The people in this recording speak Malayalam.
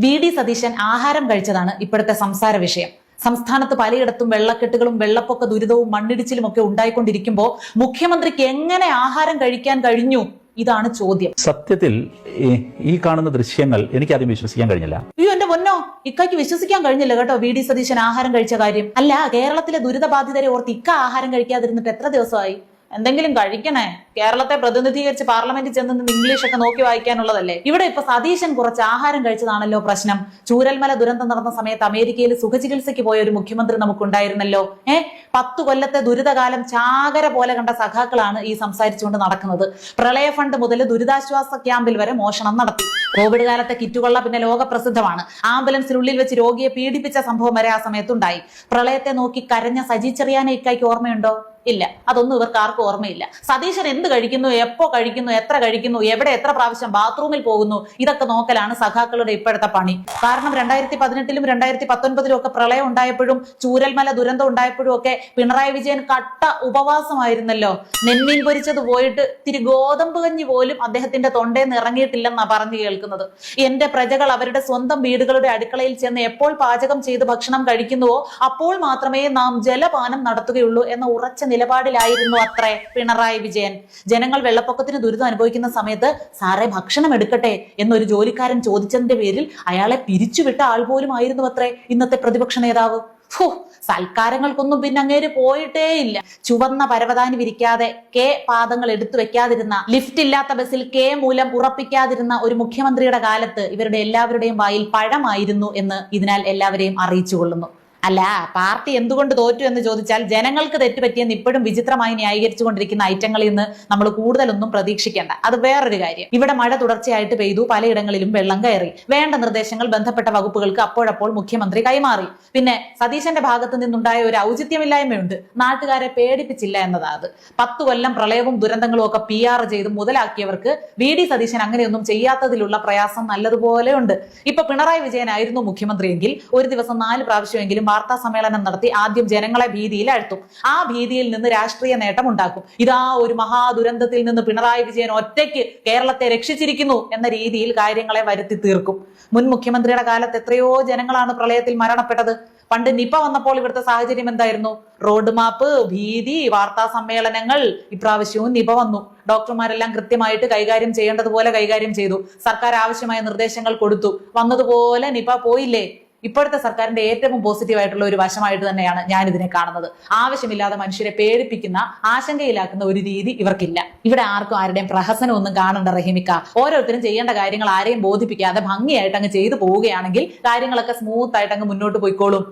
വി.ഡി. സതീശൻ ആഹാരം കഴിച്ചതാണ് ഇപ്പോഴത്തെ സംസാര വിഷയം. സംസ്ഥാനത്ത് പലയിടത്തും വെള്ളക്കെട്ടുകളും വെള്ളപ്പൊക്ക ദുരിതവും മണ്ണിടിച്ചിലും ഒക്കെ ഉണ്ടായിക്കൊണ്ടിരിക്കുമ്പോൾ മുഖ്യമന്ത്രിക്ക് എങ്ങനെ ആഹാരം കഴിക്കാൻ കഴിഞ്ഞു? ഇതാണ് ചോദ്യം. സത്യത്തിൽ ഈ കാണുന്ന ദൃശ്യങ്ങൾ എനിക്ക് ആദ്യം വിശ്വസിക്കാൻ കഴിഞ്ഞില്ല. അയ്യോ എന്റെ പൊന്നോ, ഇക്കായ്ക്ക് വിശ്വസിക്കാൻ കഴിഞ്ഞില്ല കേട്ടോ വി.ഡി. സതീശൻ ആഹാരം കഴിച്ച കാര്യം. അല്ല, കേരളത്തിലെ ദുരിതബാധിതരെ ഓർത്ത് ഇക്ക ആഹാരം കഴിക്കാതിരുന്നിട്ട് എത്ര ദിവസമായി? എന്തെങ്കിലും കഴിക്കണേ. കേരളത്തെ പ്രതിനിധീകരിച്ച് പാർലമെന്റിൽ ചെന്ന് ഇംഗ്ലീഷ് ഒക്കെ നോക്കി വായിക്കാനുള്ളതല്ലേ. ഇവിടെ ഇപ്പൊ സതീശൻ കുറച്ച് ആഹാരം കഴിച്ചതാണല്ലോ പ്രശ്നം. ചൂരൽമല ദുരന്തം നടന്ന സമയത്ത് അമേരിക്കയിൽ സുഖചികിത്സയ്ക്ക് പോയ ഒരു മുഖ്യമന്ത്രി നമുക്കുണ്ടായിരുന്നല്ലോ. 10 കൊല്ലത്തെ ദുരിതകാലം ചാകര പോലെ കണ്ട സഖാക്കളാണ് ഈ സംസാരിച്ചുകൊണ്ട് നടക്കുന്നത്. പ്രളയ ഫണ്ട് മുതൽ ദുരിതാശ്വാസ ക്യാമ്പിൽ വരെ മോഷണം നടത്തി. കോവിഡ് കാലത്തെ കിറ്റുകൊള്ള പിന്നെ ലോകപ്രസിദ്ധമാണ്. ആംബുലൻസിനുള്ളിൽ വെച്ച് രോഗിയെ പീഡിപ്പിച്ച സംഭവം വരെ ആ സമയത്തുണ്ടായി. പ്രളയത്തെ നോക്കി കരഞ്ഞ സജി ചെറിയാനെ ഇക്കായ്ക്ക് ഓർമ്മയുണ്ടോ? ഇല്ല, അതൊന്നും ഇവർക്ക് ആർക്കും ഓർമ്മയില്ല. സതീശൻ എന്ത് കഴിക്കുന്നു, എപ്പോ കഴിക്കുന്നു, എത്ര കഴിക്കുന്നു, എവിടെ എത്ര പ്രാവശ്യം ബാത്റൂമിൽ പോകുന്നു, ഇതൊക്കെ നോക്കലാണ് സഖാക്കളുടെ ഇപ്പോഴത്തെ പണി. കാരണം 2018-ലും 2019-ലും ഒക്കെ പ്രളയം ഉണ്ടായപ്പോഴും ചൂരൽമല ദുരന്തം ഉണ്ടായപ്പോഴും ഒക്കെ പിണറായി വിജയൻ കട്ട ഉപവാസമായിരുന്നല്ലോ. നെന്മീൻ പൊരിച്ചത് പോയിട്ട് തിരി ഗോതമ്പ് കഞ്ഞി പോലും അദ്ദേഹത്തിന്റെ തൊണ്ടേന്ന് ഇറങ്ങിയിട്ടില്ലെന്നാ പറഞ്ഞു കേൾക്കുന്നത്. എന്റെ പ്രജകൾ അവരുടെ സ്വന്തം വീടുകളുടെ അടുക്കളയിൽ ചെന്ന് എപ്പോൾ പാചകം ചെയ്ത് ഭക്ഷണം കഴിക്കുന്നുവോ അപ്പോൾ മാത്രമേ നാം ജലപാനം നടത്തുകയുള്ളൂ എന്ന ഉറച്ച നിലപാടിലായിരുന്നു അത്രേ പിണറായി വിജയൻ. ജനങ്ങൾ വെള്ളപ്പൊക്കത്തിന് ദുരിതം അനുഭവിക്കുന്ന സമയത്ത് സാറേ ഭക്ഷണം എടുക്കട്ടെ എന്നൊരു ജോലിക്കാരൻ ചോദിച്ചതിന്റെ പേരിൽ അയാളെ പിരിച്ചുവിട്ട ആൾ പോലും ആയിരുന്നു അത്രേ ഇന്നത്തെ പ്രതിപക്ഷ നേതാവ്. സൽക്കാരങ്ങൾക്കൊന്നും പിന്നെ അങ്ങേര് പോയിട്ടേ ഇല്ല. ചുവന്ന പരവതാനി വിരിക്കാതെ പാദങ്ങൾ എടുത്തു വെക്കാതിരുന്ന, ലിഫ്റ്റ് ഇല്ലാത്ത ബസ്സിൽ മൂലം ഉറപ്പിക്കാതിരുന്ന ഒരു മുഖ്യമന്ത്രിയുടെ കാലത്ത് ഇവരുടെ എല്ലാവരുടെയും വായിൽ പഴമായിരുന്നു എന്ന് ഇതിനാൽ എല്ലാവരെയും അറിയിച്ചുകൊള്ളുന്നു. അല്ല, പാർട്ടി എന്തുകൊണ്ട് തോറ്റു എന്ന് ചോദിച്ചാൽ ജനങ്ങൾക്ക് തെറ്റുപറ്റിയെന്ന് ഇപ്പോഴും വിചിത്രമായി ന്യായീകരിച്ചുകൊണ്ടിരിക്കുന്ന ഐറ്റങ്ങളിൽ നിന്ന് നമ്മൾ കൂടുതലൊന്നും പ്രതീക്ഷിക്കേണ്ട. അത് വേറൊരു കാര്യം. ഇവിടെ മഴ തുടർച്ചയായിട്ട് പെയ്തു, പലയിടങ്ങളിലും വെള്ളം കയറി. വേണ്ട നിർദ്ദേശങ്ങൾ ബന്ധപ്പെട്ട വകുപ്പുകൾക്ക് അപ്പോഴപ്പോൾ മുഖ്യമന്ത്രി കൈമാറി. പിന്നെ സതീശന്റെ ഭാഗത്ത് നിന്നുണ്ടായ ഒരു ഔചിത്യമില്ലായ്മയുണ്ട്. നാട്ടുകാരെ പേടിപ്പിച്ചില്ല എന്നതാണ്. 10 കൊല്ലം പ്രളയവും ദുരന്തങ്ങളും ഒക്കെ PR ചെയ്ത് മുതലാക്കിയവർക്ക് വി.ഡി. സതീശൻ അങ്ങനെയൊന്നും ചെയ്യാത്തതിലുള്ള പ്രയാസം നല്ലതുപോലെ ഉണ്ട്. ഇപ്പൊ പിണറായി വിജയനായിരുന്നു മുഖ്യമന്ത്രിയെങ്കിൽ ഒരു ദിവസം 4 പ്രാവശ്യമെങ്കിലും വാർത്താ സമ്മേളനം നടത്തി ആദ്യം ജനങ്ങളെ ഭീതിയിൽ ആഴ്ത്തും. ആ ഭീതിയിൽ നിന്ന് രാഷ്ട്രീയ നേട്ടം ഉണ്ടാക്കും. ഇതാ ഒരു മഹാദുരന്തത്തിൽ നിന്ന് പിണറായി വിജയൻ ഒറ്റയ്ക്ക് കേരളത്തെ രക്ഷിച്ചിരിക്കുന്നു എന്ന രീതിയിൽ കാര്യങ്ങളെ വരുത്തി തീർക്കും. മുൻ മുഖ്യമന്ത്രിയുടെ കാലത്ത് എത്രയോ ജനങ്ങളാണ് പ്രളയത്തിൽ മരണപ്പെട്ടത്. പണ്ട് നിപ വന്നപ്പോൾ ഇവിടുത്തെ സാഹചര്യം എന്തായിരുന്നു? റോഡ് മാപ്പ്, ഭീതി, വാർത്താ സമ്മേളനങ്ങൾ. ഇപ്രാവശ്യവും നിപ വന്നു. ഡോക്ടർമാരെല്ലാം കൃത്യമായിട്ട് കൈകാര്യം ചെയ്യേണ്ടതുപോലെ കൈകാര്യം ചെയ്തു. സർക്കാർ ആവശ്യമായ നിർദ്ദേശങ്ങൾ കൊടുത്തു. വന്നതുപോലെ നിപ പോയില്ലേ? ഇപ്പോഴത്തെ സർക്കാരിന്റെ ഏറ്റവും പോസിറ്റീവായിട്ടുള്ള ഒരു വശമായിട്ട് തന്നെയാണ് ഞാൻ ഇതിനെ കാണുന്നത്. ആവശ്യമില്ലാതെ മനുഷ്യരെ പേടിപ്പിക്കുന്ന, ആശങ്കയിലാക്കുന്ന ഒരു രീതി ഇവർക്കില്ല. ഇവിടെ ആർക്കും ആരുടെയും പ്രഹസനം ഒന്നും കാണണ്ട റഹീമിക്ക. ഓരോരുത്തരും ചെയ്യേണ്ട കാര്യങ്ങൾ ആരെയും ബോധിപ്പിക്കാതെ ഭംഗിയായിട്ട് അങ്ങ് ചെയ്തു പോവുകയാണെങ്കിൽ കാര്യങ്ങളൊക്കെ സ്മൂത്ത് ആയിട്ട് അങ്ങ് മുന്നോട്ട് പോയിക്കോളും.